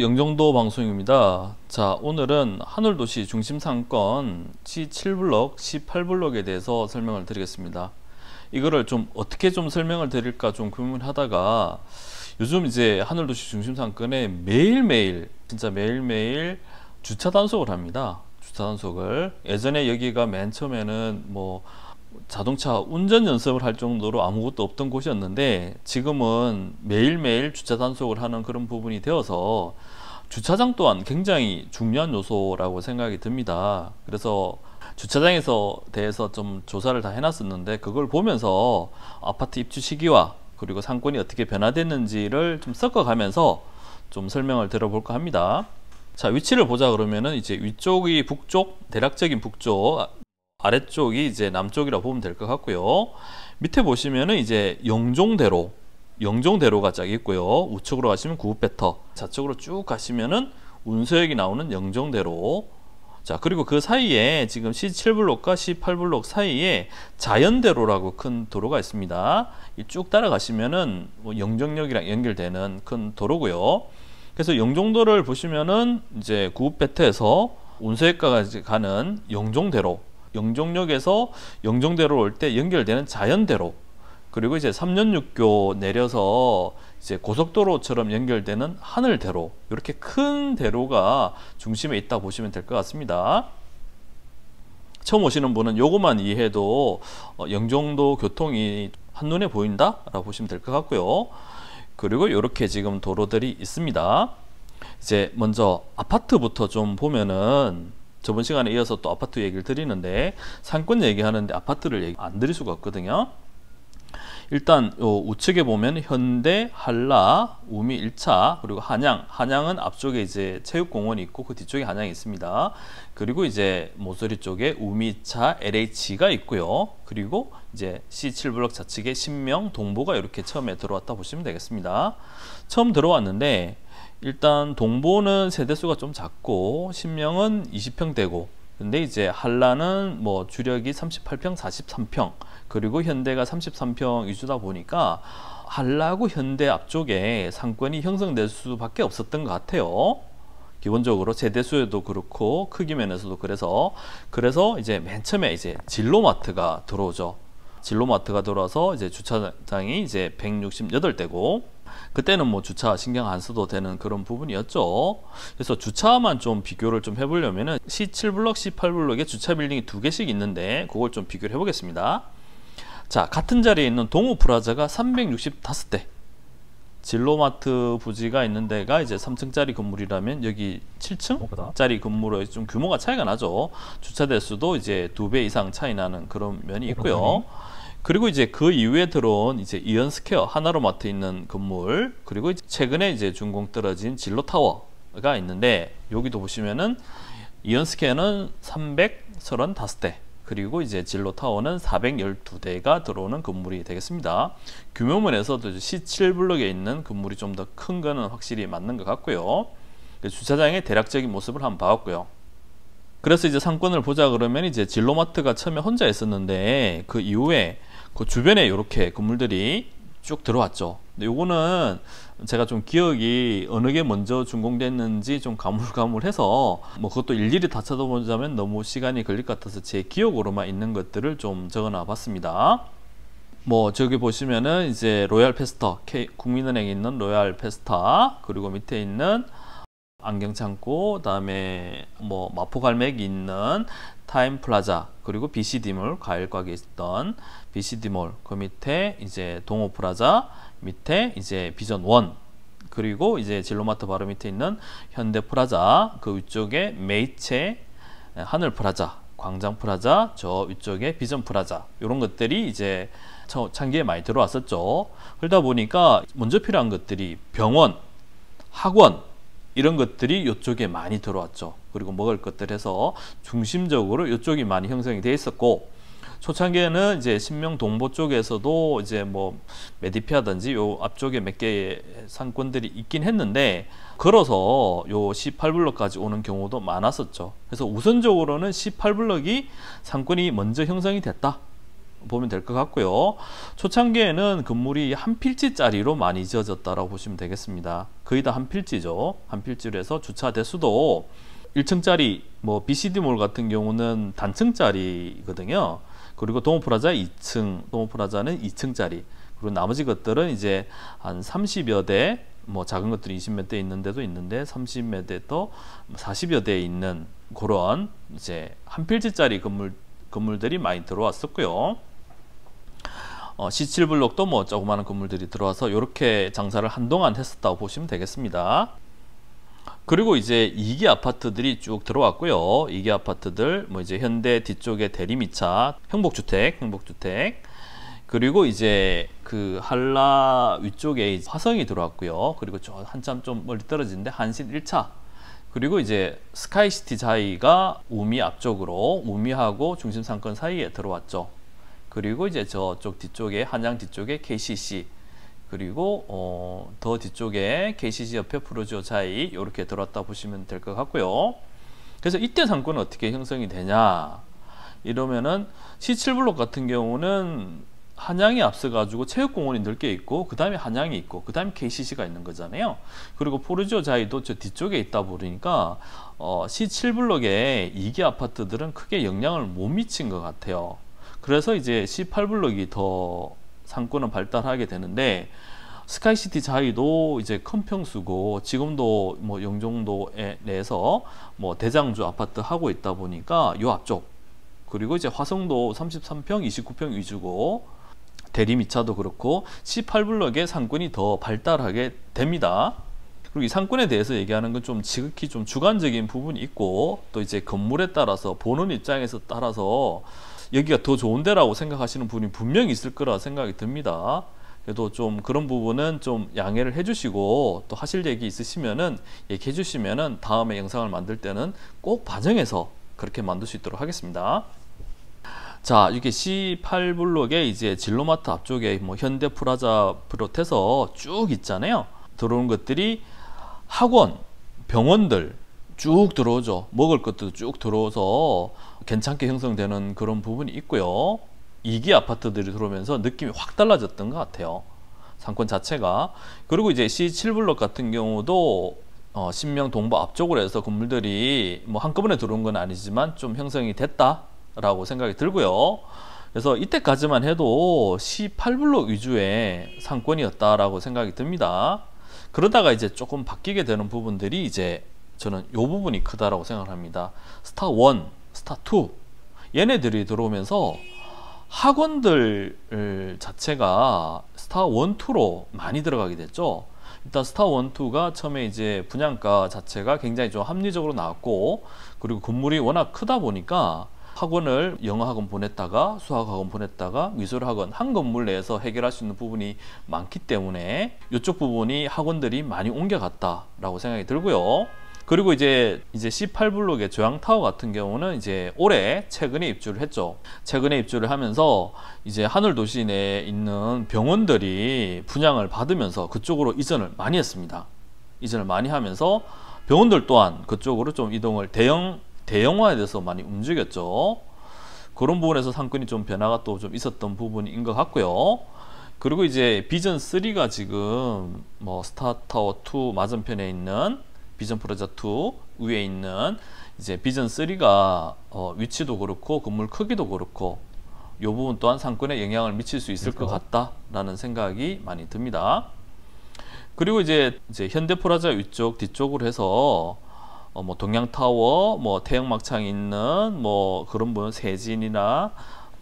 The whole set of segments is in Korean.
영종도 방송입니다. 자, 오늘은 하늘도시 중심상권 C7블록, C8블록에 대해서 설명을 드리겠습니다. 이거를 좀 어떻게 좀 설명을 드릴까 좀 고민하다가 요즘 이제 하늘도시 중심상권에 매일매일 진짜 매일매일 주차 단속을 합니다. 주차 단속을. 예전에 여기가 맨 처음에는 뭐 자동차 운전 연습을 할 정도로 아무것도 없던 곳이었는데 지금은 매일매일 주차 단속을 하는 그런 부분이 되어서 주차장 또한 굉장히 중요한 요소라고 생각이 듭니다. 그래서 주차장에서 대해서 좀 조사를 다 해놨었는데 그걸 보면서 아파트 입주 시기와 그리고 상권이 어떻게 변화됐는지를 좀 섞어가면서 좀 설명을 드려볼까 합니다. 자, 위치를 보자 그러면은 이제 위쪽이 북쪽, 대략적인 북쪽, 아래쪽이 이제 남쪽이라고 보면 될 것 같고요. 밑에 보시면은 이제 영종대로가 쫙 있고요. 우측으로 가시면 구읍배터, 좌측으로 쭉 가시면은 운서역이 나오는 영종대로. 자, 그리고 그 사이에 지금 C7블록과 C8블록 사이에 자연대로라고 큰 도로가 있습니다. 이 쭉 따라가시면은 뭐 영종역이랑 연결되는 큰 도로고요. 그래서 영종도를 보시면은 이제 구읍배터에서 운서역까지 가는 영종대로, 영종역에서 영종대로 올 때 연결되는 자연대로, 그리고 이제 3년육교 내려서 이제 고속도로처럼 연결되는 하늘대로, 이렇게 큰 대로가 중심에 있다 보시면 될 것 같습니다. 처음 오시는 분은 요것만 이해해도 영종도 교통이 한눈에 보인다 라고 보시면 될 것 같고요. 그리고 이렇게 지금 도로들이 있습니다. 이제 먼저 아파트부터 좀 보면은 저번 시간에 이어서 또 아파트 얘기를 드리는데 상권 얘기하는데 아파트를 안 드릴 수가 없거든요. 일단 요 우측에 보면 현대, 한라, 우미 1차, 그리고 한양은 앞쪽에 이제 체육공원이 있고 그 뒤쪽에 한양이 있습니다. 그리고 이제 모서리 쪽에 우미 2차 LH가 있고요. 그리고 이제 C7블록 좌측에 신명, 동보가 이렇게 처음에 들어왔다 보시면 되겠습니다. 처음 들어왔는데 일단 동보는 세대수가 좀 작고 신명은 20평대고, 근데 이제 한라는 뭐 주력이 38평, 43평, 그리고 현대가 33평 위주다 보니까 한라하고 현대 앞쪽에 상권이 형성될 수밖에 없었던 것 같아요. 기본적으로 세대수에도 그렇고 크기 면에서도. 그래서 이제 맨 처음에 이제 진로마트가 들어오죠. 진로마트가 들어와서 이제 주차장이 이제 168대고, 그때는 뭐 주차 신경 안 써도 되는 그런 부분이었죠. 그래서 주차만 좀 비교를 좀 해보려면은 C7블록, C8블록에 주차 빌딩이 2개씩 있는데 그걸 좀 비교를 해보겠습니다. 자, 같은 자리에 있는 동우프라자가 365대, 진로마트 부지가 있는 데가 이제 3층짜리 건물이라면 여기 7층짜리 건물로 좀 규모가 차이가 나죠. 주차 대수도 이제 2배 이상 차이 나는 그런 면이 있고요. 그리고 이제 그 이후에 들어온 이제 이언스퀘어, 하나로마트 있는 건물, 그리고 이제 최근에 이제 준공 떨어진 진로타워가 있는데 여기도 보시면은 이언스퀘어는 335대, 그리고 이제 진로타워는 412대가 들어오는 건물이 되겠습니다. 규모면에서도 C7블록에 있는 건물이 좀 더 큰 거는 확실히 맞는 것 같고요. 주차장의 대략적인 모습을 한번 봐왔고요. 그래서 이제 상권을 보자 그러면 이제 진로마트가 처음에 혼자 있었는데 그 이후에 그 주변에 이렇게 건물들이 쭉 들어왔죠. 근데 요거는 제가 좀 기억이 어느 게 먼저 준공됐는지 좀 가물가물해서 뭐 그것도 일일이 다 찾아보자면 너무 시간이 걸릴 것 같아서 제 기억으로만 있는 것들을 좀 적어놔 봤습니다. 뭐 저기 보시면은 이제 로얄 페스타, 국민은행에 있는 로얄 페스타, 그리고 밑에 있는 안경창고, 그다음에 뭐 마포갈매기 있는 타임플라자, 그리고 BCD몰, 과일가게 있던 BCD몰, 그 밑에 이제 동호프라자, 밑에 이제 비전1, 그리고 이제 진로마트 바로 밑에 있는 현대프라자, 그 위쪽에 메이체, 하늘프라자, 광장프라자, 저 위쪽에 비전프라자, 이런 것들이 이제 창기에 많이 들어왔었죠. 그러다 보니까 먼저 필요한 것들이 병원, 학원, 이런 것들이 이쪽에 많이 들어왔죠. 그리고 먹을 것들 해서 중심적으로 이쪽이 많이 형성이 되어 있었고, 초창기에는 이제 신명 동보 쪽에서도 이제 뭐 메디피아든지 요 앞쪽에 몇 개의 상권들이 있긴 했는데 걸어서 요 C8블록까지 오는 경우도 많았었죠. 그래서 우선적으로는 C8블록이 상권이 먼저 형성이 됐다, 보면 될 것 같고요. 초창기에는 건물이 한 필지짜리로 많이 지어졌다라고 보시면 되겠습니다. 거의 다 한 필지죠. 한 필지로 해서 주차 대수도 1층짜리 뭐 BCD몰 같은 경우는 단층짜리거든요. 그리고 동호프라자 2층, 동호프라자는 2층짜리. 그리고 나머지 것들은 이제 한 30여 대, 뭐 작은 것들이 20몇 대 있는 데도 있는데 30몇 대 또 40여 대 있는 그런 이제 한 필지짜리 건물들이 많이 들어왔었고요. C7블록도 뭐 조그마한 건물들이 들어와서 이렇게 장사를 한동안 했었다고 보시면 되겠습니다. 그리고 이제 2기 아파트들이 쭉 들어왔고요. 2기 아파트들 뭐 이제 현대 뒤쪽에 대리미차, 행복주택, 그리고 이제 그 한라 위쪽에 화성이 들어왔고요. 그리고 저 한참 좀 멀리 떨어지는데 한신 1차, 그리고 이제 스카이시티 자이가 우미 앞쪽으로, 우미하고 중심 상권 사이에 들어왔죠. 그리고 이제 저쪽 뒤쪽에, 한양 뒤쪽에 KCC, 그리고 더 뒤쪽에 KCC 옆에 프로지오 자이 이렇게 들어왔다 보시면 될 것 같고요. 그래서 이때 상권은 어떻게 형성이 되냐 이러면은 C7블록 같은 경우는 한양이 앞서가지고 체육공원이 넓게 있고, 그 다음에 한양이 있고, 그 다음에 KCC가 있는 거잖아요. 그리고 포르지오 자이도 저 뒤쪽에 있다 보니까 C7블록의 2기 아파트들은 크게 영향을 못 미친 것 같아요. 그래서 이제 C8블록이 더 상권은 발달하게 되는데, 스카이시티 자이도 이제 큰 평수고 지금도 뭐 영종도에 내에서 뭐 대장주 아파트 하고 있다 보니까 요 앞쪽, 그리고 이제 화성도 33평, 29평 위주고, 대리미차도 그렇고 C8블록의 상권이 더 발달하게 됩니다. 그리고 이 상권에 대해서 얘기하는 건 좀 지극히 좀 주관적인 부분이 있고, 또 이제 건물에 따라서 보는 입장에서 따라서 여기가 더 좋은데라고 생각하시는 분이 분명히 있을 거라 생각이 듭니다. 그래도 좀 그런 부분은 좀 양해를 해주시고, 또 하실 얘기 있으시면은 얘기해 주시면은 다음에 영상을 만들 때는 꼭 반영해서 그렇게 만들 수 있도록 하겠습니다. 자, 이게 C8블록에 이제 진로마트 앞쪽에 뭐 현대프라자 비롯해서 쭉 있잖아요. 들어온 것들이 학원, 병원들 쭉 들어오죠. 먹을 것도 쭉 들어오서 괜찮게 형성되는 그런 부분이 있고요. 2기 아파트들이 들어오면서 느낌이 확 달라졌던 것 같아요, 상권 자체가. 그리고 이제 C7블록 같은 경우도 신명 동부 앞쪽으로 해서 건물들이 뭐 한꺼번에 들어온 건 아니지만 좀 형성이 됐다 라고 생각이 들고요. 그래서 이때까지만 해도 C8블록 위주의 상권이었다라고 생각이 듭니다. 그러다가 이제 조금 바뀌게 되는 부분들이 이제 저는 이 부분이 크다라고 생각합니다. 스타1, 스타2 얘네들이 들어오면서 학원들 자체가 스타1, 2로 많이 들어가게 됐죠. 일단 스타1, 2가 처음에 이제 분양가 자체가 굉장히 좀 합리적으로 나왔고, 그리고 건물이 워낙 크다 보니까 학원을 영어학원 보냈다가 수학학원 보냈다가 미술학원 한 건물 내에서 해결할 수 있는 부분이 많기 때문에 이쪽 부분이 학원들이 많이 옮겨갔다라고 생각이 들고요. 그리고 이제 C8블록의 조양타워 같은 경우는 이제 올해 최근에 입주를 했죠. 최근에 입주를 하면서 이제 하늘도시 내에 있는 병원들이 분양을 받으면서 그쪽으로 이전을 많이 했습니다. 이전을 많이 하면서 병원들 또한 그쪽으로 좀 이동을 대형화에 대해서 많이 움직였죠. 그런 부분에서 상권이 좀 변화가 또 좀 있었던 부분인 것 같고요. 그리고 이제 비전 3가 지금 뭐 스타타워 2 맞은편에 있는 비전 프라자 2 위에 있는 이제 비전 3가 위치도 그렇고 건물 크기도 그렇고 이 부분 또한 상권에 영향을 미칠 수 있을 것 같다라는 생각이 많이 듭니다. 그리고 이제 현대 프라자 위쪽 뒤쪽으로 해서 뭐 동양타워, 뭐 태영막창 있는 뭐 그런 분 세진이나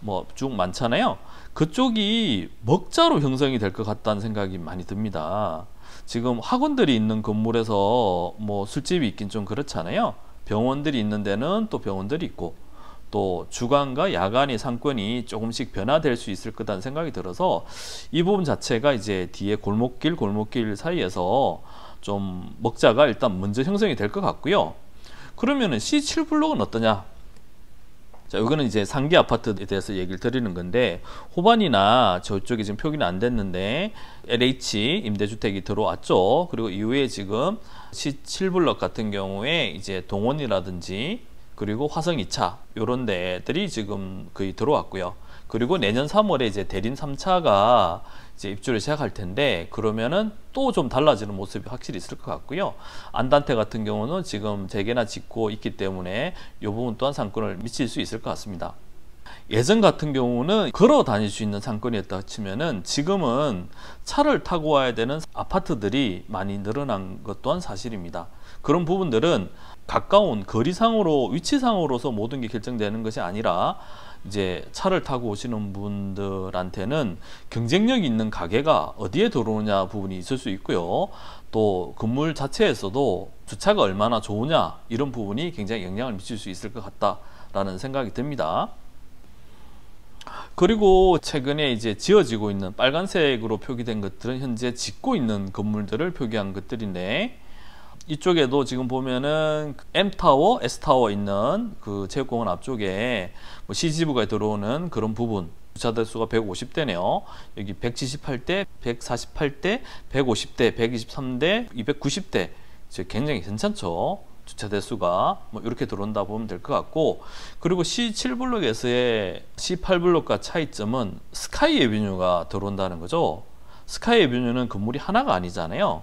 뭐 쭉 많잖아요. 그쪽이 먹자로 형성이 될 것 같다는 생각이 많이 듭니다. 지금 학원들이 있는 건물에서 뭐 술집이 있긴 좀 그렇잖아요. 병원들이 있는 데는 또 병원들이 있고, 또 주간과 야간의 상권이 조금씩 변화될 수 있을 거라는 생각이 들어서 이 부분 자체가 이제 뒤에 골목길 사이에서 좀 먹자가 일단 먼저 형성이 될 것 같고요. 그러면은 C7블록은 어떠냐? 자, 이거는 이제 상기 아파트에 대해서 얘기를 드리는 건데, 호반이나 저쪽에 지금 표기는 안 됐는데 LH 임대주택이 들어왔죠. 그리고 이후에 지금 C7블록 같은 경우에 이제 동원이라든지 그리고 화성 2차 이런 데들이 지금 거의 들어왔고요. 그리고 내년 3월에 이제 대림 3차가 이제 입주를 시작할 텐데, 그러면은 또 좀 달라지는 모습이 확실히 있을 것 같고요. 안단테 같은 경우는 지금 재개나 짓고 있기 때문에 이 부분 또한 상권을 미칠 수 있을 것 같습니다. 예전 같은 경우는 걸어 다닐 수 있는 상권이었다 치면은, 지금은 차를 타고 와야 되는 아파트들이 많이 늘어난 것 또한 사실입니다. 그런 부분들은 가까운 거리상으로, 위치상으로서 모든 게 결정되는 것이 아니라, 이제 차를 타고 오시는 분들한테는 경쟁력 있는 가게가 어디에 들어오냐 부분이 있을 수 있고요. 또 건물 자체에서도 주차가 얼마나 좋으냐, 이런 부분이 굉장히 영향을 미칠 수 있을 것 같다라는 생각이 듭니다. 그리고 최근에 이제 지어지고 있는 빨간색으로 표기된 것들은 현재 짓고 있는 건물들을 표기한 것들인데, 이쪽에도 지금 보면은 M타워, S타워 있는 그 체육공원 앞쪽에 뭐 CGV가 들어오는 그런 부분, 주차 대수가 150대네요. 여기 178대, 148대, 150대, 123대, 290대. 굉장히 괜찮죠. 주차 대수가 뭐 이렇게 들어온다 보면 될 것 같고, 그리고 C7블록에서의 C8블록과 차이점은 스카이 에비뉴가 들어온다는 거죠. 스카이 에비뉴는 건물이 하나가 아니잖아요.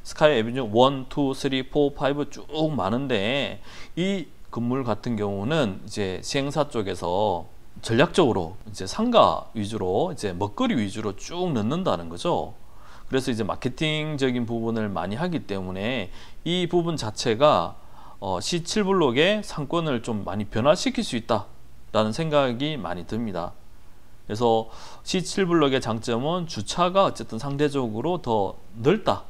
스카이 에비뉴 1, 2, 3, 4, 5 쭉 많은데, 이 건물 같은 경우는 이제 시행사 쪽에서 전략적으로 이제 상가 위주로, 이제 먹거리 위주로 쭉 넣는다는 거죠. 그래서 이제 마케팅적인 부분을 많이 하기 때문에 이 부분 자체가 C7블록의 상권을 좀 많이 변화시킬 수 있다라는 생각이 많이 듭니다. 그래서 C7블록의 장점은 주차가 어쨌든 상대적으로 더 넓다.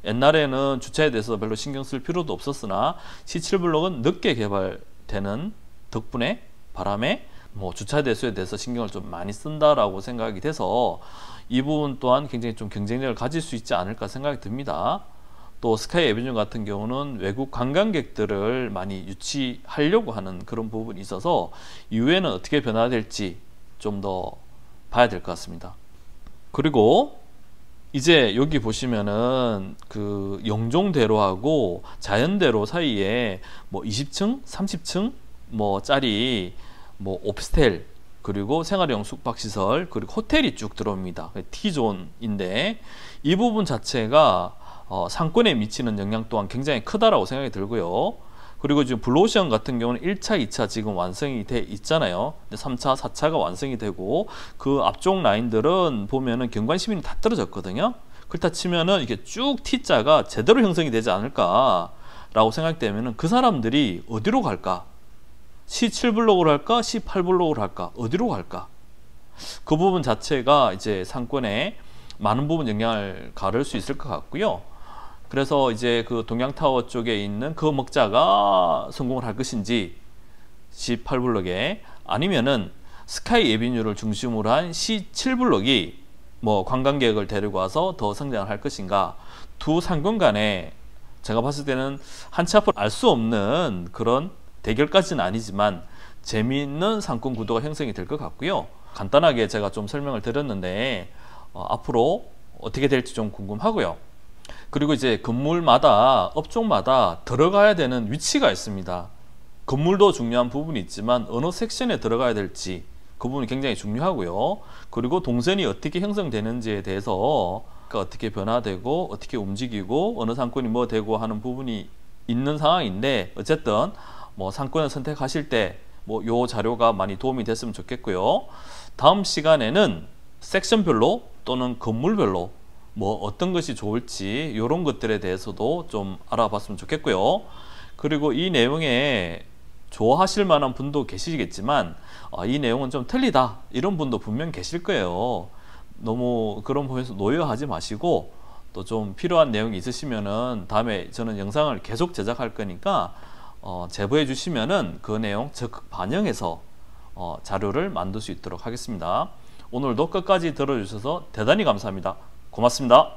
옛날에는 주차에 대해서 별로 신경 쓸 필요도 없었으나 C7블록은 늦게 개발되는 덕분에, 바람에 뭐 주차 대수에 대해서 신경을 좀 많이 쓴다라고 생각이 돼서 이 부분 또한 굉장히 좀 경쟁력을 가질 수 있지 않을까 생각이 듭니다. 또 스카이 에비뉴 같은 경우는 외국 관광객들을 많이 유치하려고 하는 그런 부분이 있어서 이후에는 어떻게 변화될지 좀 더 봐야 될 것 같습니다. 그리고 이제 여기 보시면은 그 영종대로하고 자연대로 사이에 뭐 20층, 30층 뭐 짜리 뭐 오피스텔, 그리고 생활형 숙박시설, 그리고 호텔이 쭉 들어옵니다. T존인데 이 부분 자체가 상권에 미치는 영향 또한 굉장히 크다라고 생각이 들고요. 그리고 지금 블루오션 같은 경우는 1차, 2차 지금 완성이 돼 있잖아요. 3차, 4차가 완성이 되고, 그 앞쪽 라인들은 보면은 경관시민이 다 떨어졌거든요. 그렇다 치면은 이게 쭉 T자가 제대로 형성이 되지 않을까라고 생각되면은 그 사람들이 어디로 갈까? C7블록으로 할까? C8블록으로 할까? 어디로 갈까? 그 부분 자체가 이제 상권에 많은 부분 영향을 가를 수 있을 것 같고요. 그래서 이제 그 동양타워 쪽에 있는 그 먹자가 성공을 할 것인지, C8블록에, 아니면은 스카이 에비뉴를 중심으로 한 C7블록이 뭐 관광객을 데리고 와서 더 성장을 할 것인가, 두 상권 간에 제가 봤을 때는 한치 앞을 알 수 없는 그런 대결까지는 아니지만 재미있는 상권 구도가 형성이 될 것 같고요. 간단하게 제가 좀 설명을 드렸는데 앞으로 어떻게 될지 좀 궁금하고요. 그리고 이제 건물마다, 업종마다 들어가야 되는 위치가 있습니다. 건물도 중요한 부분이 있지만 어느 섹션에 들어가야 될지 그 부분이 굉장히 중요하고요. 그리고 동선이 어떻게 형성되는지에 대해서 어떻게 변화되고 어떻게 움직이고 어느 상권이 뭐 되고 하는 부분이 있는 상황인데, 어쨌든 뭐 상권을 선택하실 때 뭐 요 자료가 많이 도움이 됐으면 좋겠고요. 다음 시간에는 섹션별로 또는 건물별로 뭐 어떤 것이 좋을지 이런 것들에 대해서도 좀 알아봤으면 좋겠고요. 그리고 이 내용에 좋아하실 만한 분도 계시겠지만 이 내용은 좀 틀리다 이런 분도 분명 계실 거예요. 너무 그런 부분에서 노여하지 마시고, 또 좀 필요한 내용이 있으시면은 다음에 저는 영상을 계속 제작할 거니까 제보해 주시면은 그 내용 적극 반영해서 자료를 만들 수 있도록 하겠습니다. 오늘도 끝까지 들어주셔서 대단히 감사합니다. 고맙습니다.